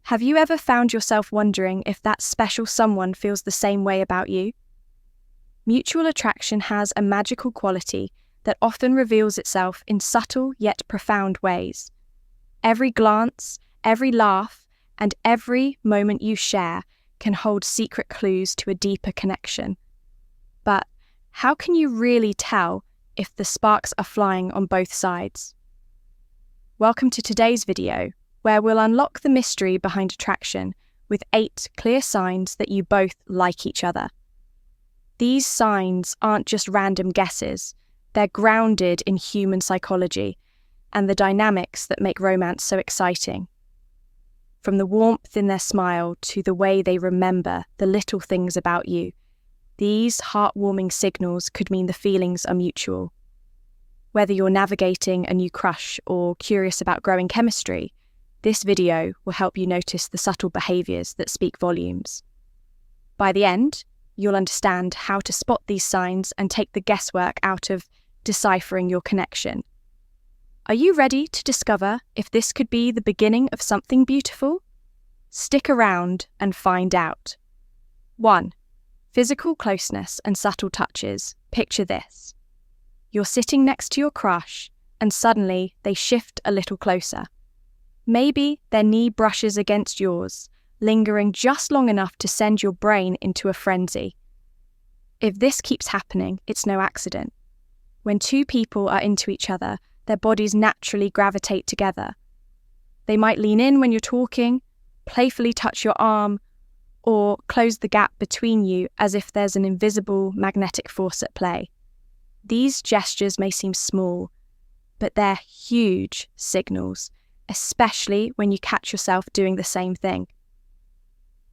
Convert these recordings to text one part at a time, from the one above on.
Have you ever found yourself wondering if that special someone feels the same way about you? Mutual attraction has a magical quality that often reveals itself in subtle yet profound ways. Every glance, every laugh, and every moment you share can hold secret clues to a deeper connection. But how can you really tell if the sparks are flying on both sides? Welcome to today's video, where we'll unlock the mystery behind attraction with 8 clear signs that you both like each other. These signs aren't just random guesses, they're grounded in human psychology and the dynamics that make romance so exciting. From the warmth in their smile to the way they remember the little things about you, these heartwarming signals could mean the feelings are mutual. Whether you're navigating a new crush or curious about growing chemistry, this video will help you notice the subtle behaviours that speak volumes. By the end, you'll understand how to spot these signs and take the guesswork out of deciphering your connection. Are you ready to discover if this could be the beginning of something beautiful? Stick around and find out. 1. Physical closeness and subtle touches. Picture this. You're sitting next to your crush, and suddenly they shift a little closer. Maybe their knee brushes against yours, lingering just long enough to send your brain into a frenzy. If this keeps happening, it's no accident. When two people are into each other, their bodies naturally gravitate together. They might lean in when you're talking, playfully touch your arm, or close the gap between you as if there's an invisible magnetic force at play. These gestures may seem small, but they're huge signals, especially when you catch yourself doing the same thing.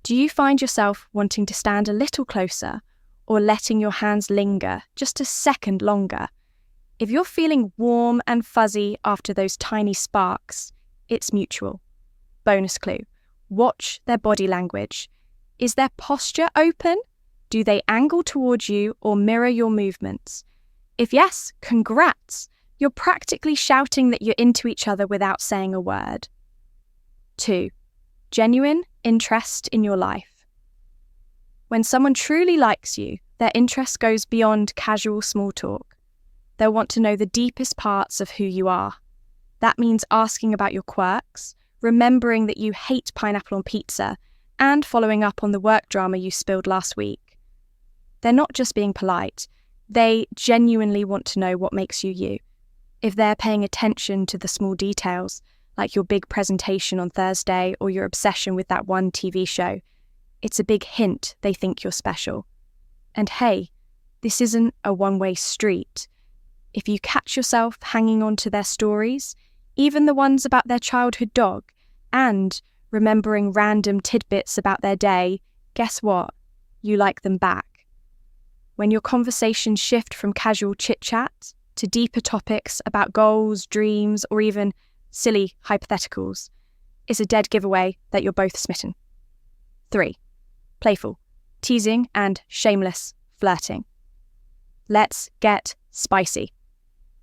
Do you find yourself wanting to stand a little closer or letting your hands linger just a second longer? If you're feeling warm and fuzzy after those tiny sparks, it's mutual. Bonus clue: watch their body language. Is their posture open? Do they angle towards you or mirror your movements? If yes, congrats! You're practically shouting that you're into each other without saying a word. 2. Genuine interest in your life. When someone truly likes you, their interest goes beyond casual small talk. They'll want to know the deepest parts of who you are. That means asking about your quirks, remembering that you hate pineapple on pizza, and following up on the work drama you spilled last week. They're not just being polite, they genuinely want to know what makes you you. If they're paying attention to the small details, like your big presentation on Thursday or your obsession with that one TV show, it's a big hint they think you're special. And hey, this isn't a one-way street. If you catch yourself hanging on to their stories, even the ones about their childhood dog, and remembering random tidbits about their day, guess what? You like them back. When your conversations shift from casual chit-chat to deeper topics about goals, dreams, or even silly hypotheticals, it's a dead giveaway that you're both smitten. 3. Playful, teasing, and shameless flirting. Let's get spicy.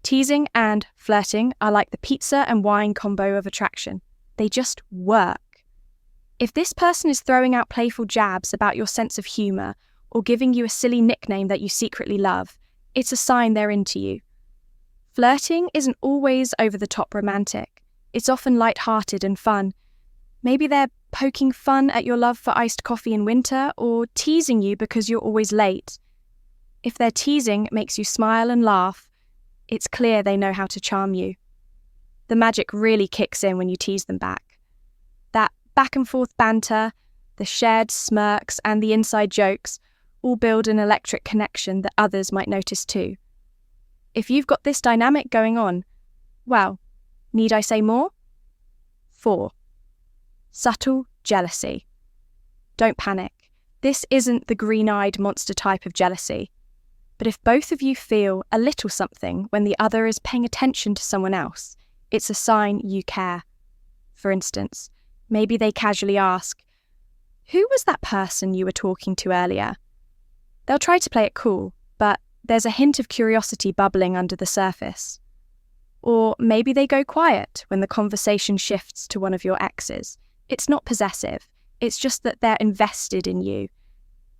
Teasing and flirting are like the pizza and wine combo of attraction. They just work. If this person is throwing out playful jabs about your sense of humour or giving you a silly nickname that you secretly love, it's a sign they're into you. Flirting isn't always over-the-top romantic. It's often light-hearted and fun. Maybe they're poking fun at your love for iced coffee in winter or teasing you because you're always late. If their teasing makes you smile and laugh, it's clear they know how to charm you. The magic really kicks in when you tease them back. That back-and-forth banter, the shared smirks, and the inside jokes all build an electric connection that others might notice too. If you've got this dynamic going on, well, need I say more? 4. Subtle jealousy. Don't panic. This isn't the green-eyed monster type of jealousy. But if both of you feel a little something when the other is paying attention to someone else, it's a sign you care. For instance, maybe they casually ask, "Who was that person you were talking to earlier?" They'll try to play it cool, but there's a hint of curiosity bubbling under the surface. Or maybe they go quiet when the conversation shifts to one of your exes. It's not possessive, it's just that they're invested in you.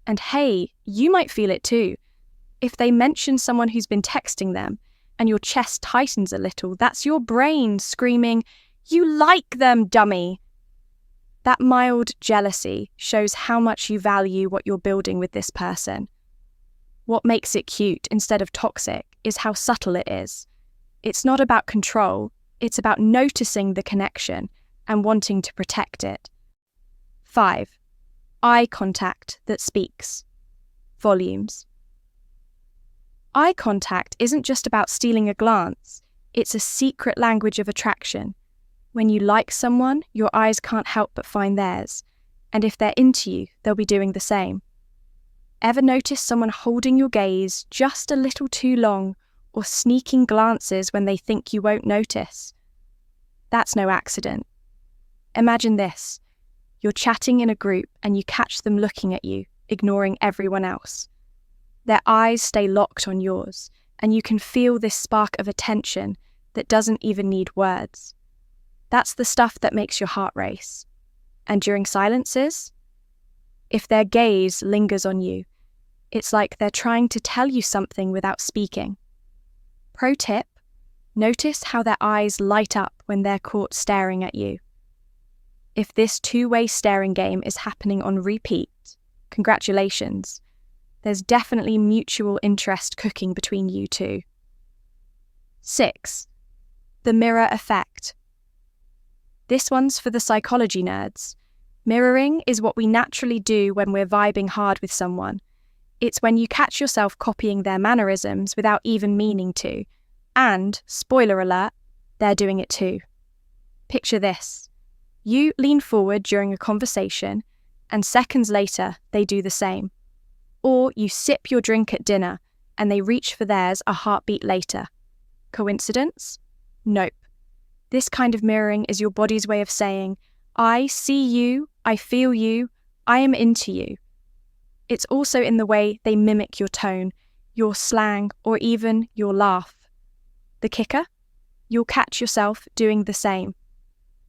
And hey, you might feel it too. If they mention someone who's been texting them and your chest tightens a little, that's your brain screaming, "You like them, dummy!" That mild jealousy shows how much you value what you're building with this person. What makes it cute instead of toxic is how subtle it is. It's not about control, it's about noticing the connection and wanting to protect it. 5. Eye contact that speaks volumes. Eye contact isn't just about stealing a glance, it's a secret language of attraction. When you like someone, your eyes can't help but find theirs, and if they're into you, they'll be doing the same. Ever notice someone holding your gaze just a little too long or sneaking glances when they think you won't notice? That's no accident. Imagine this. You're chatting in a group and you catch them looking at you, ignoring everyone else. Their eyes stay locked on yours, and you can feel this spark of attention that doesn't even need words. That's the stuff that makes your heart race. And during silences, if their gaze lingers on you, it's like they're trying to tell you something without speaking. Pro tip, notice how their eyes light up when they're caught staring at you. If this two-way staring game is happening on repeat, congratulations. There's definitely mutual interest cooking between you two. 6. The mirror effect. This one's for the psychology nerds. Mirroring is what we naturally do when we're vibing hard with someone. It's when you catch yourself copying their mannerisms without even meaning to. And, spoiler alert, they're doing it too. Picture this. You lean forward during a conversation, and seconds later, they do the same. Or you sip your drink at dinner, and they reach for theirs a heartbeat later. Coincidence? Nope. This kind of mirroring is your body's way of saying, I see you, I feel you, I am into you. It's also in the way they mimic your tone, your slang, or even your laugh. The kicker? You'll catch yourself doing the same.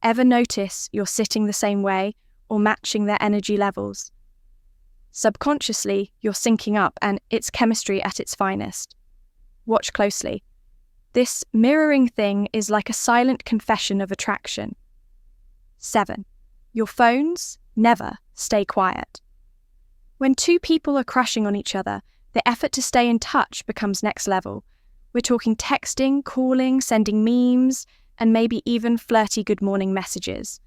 Ever notice you're sitting the same way or matching their energy levels? Subconsciously, you're syncing up and it's chemistry at its finest. Watch closely. This mirroring thing is like a silent confession of attraction. 7. Your phones never stay quiet. When two people are crushing on each other, the effort to stay in touch becomes next level. We're talking texting, calling, sending memes, and maybe even flirty good morning messages.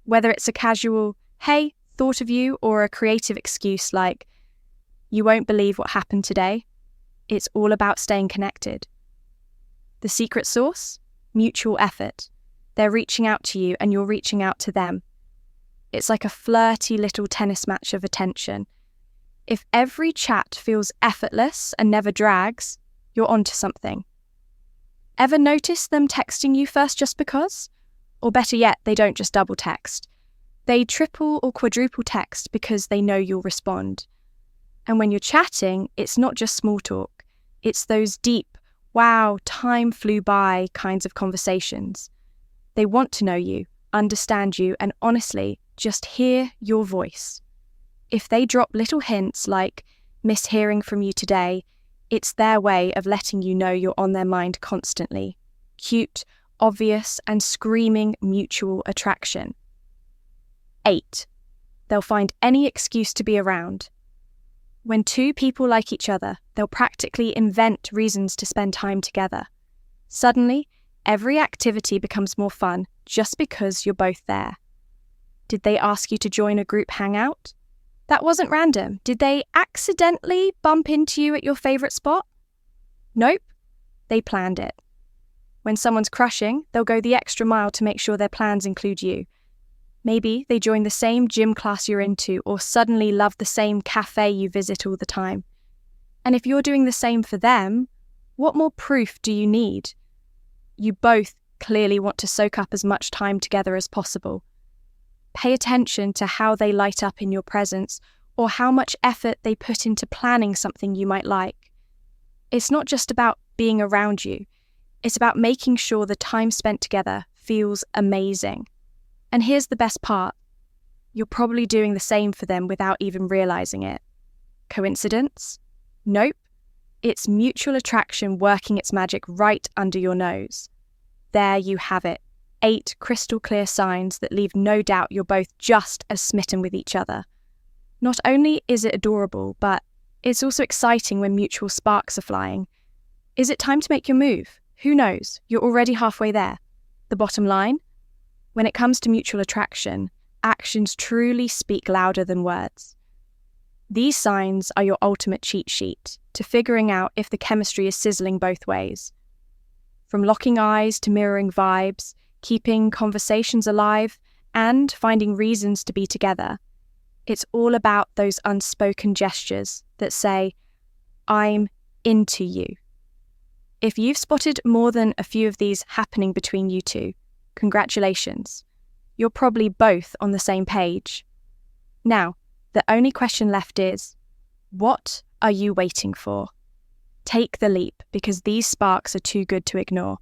Whether it's a casual, hey, thought of you, or a creative excuse like, you won't believe what happened today, it's all about staying connected. The secret sauce? Mutual effort. They're reaching out to you and you're reaching out to them. It's like a flirty little tennis match of attention. If every chat feels effortless and never drags, you're onto something. Ever notice them texting you first just because? Or better yet, they don't just double text. They triple or quadruple text because they know you'll respond. And when you're chatting, it's not just small talk. It's those deep, wow, time flew by kinds of conversations. They want to know you, understand you, and honestly, just hear your voice. If they drop little hints like, miss hearing from you today, it's their way of letting you know you're on their mind constantly. Cute, obvious, and screaming mutual attraction. 8. They'll find any excuse to be around. When two people like each other, they'll practically invent reasons to spend time together. Suddenly, every activity becomes more fun just because you're both there. Did they ask you to join a group hangout? That wasn't random. Did they accidentally bump into you at your favourite spot? Nope. They planned it. When someone's crushing, they'll go the extra mile to make sure their plans include you. Maybe they join the same gym class you're into or suddenly love the same cafe you visit all the time. And if you're doing the same for them, what more proof do you need? You both clearly want to soak up as much time together as possible. Pay attention to how they light up in your presence or how much effort they put into planning something you might like. It's not just about being around you. It's about making sure the time spent together feels amazing. And here's the best part. you're probably doing the same for them without even realizing it. Coincidence? Nope. It's mutual attraction working its magic right under your nose. There you have it. 8 crystal clear signs that leave no doubt you're both just as smitten with each other. Not only is it adorable, but it's also exciting when mutual sparks are flying. Is it time to make your move? Who knows? You're already halfway there. The bottom line? When it comes to mutual attraction, actions truly speak louder than words. These signs are your ultimate cheat sheet to figuring out if the chemistry is sizzling both ways. From locking eyes to mirroring vibes, keeping conversations alive, and finding reasons to be together. It's all about those unspoken gestures that say, I'm into you. If you've spotted more than a few of these happening between you two, congratulations. You're probably both on the same page. Now, the only question left is, what are you waiting for? Take the leap, because these sparks are too good to ignore.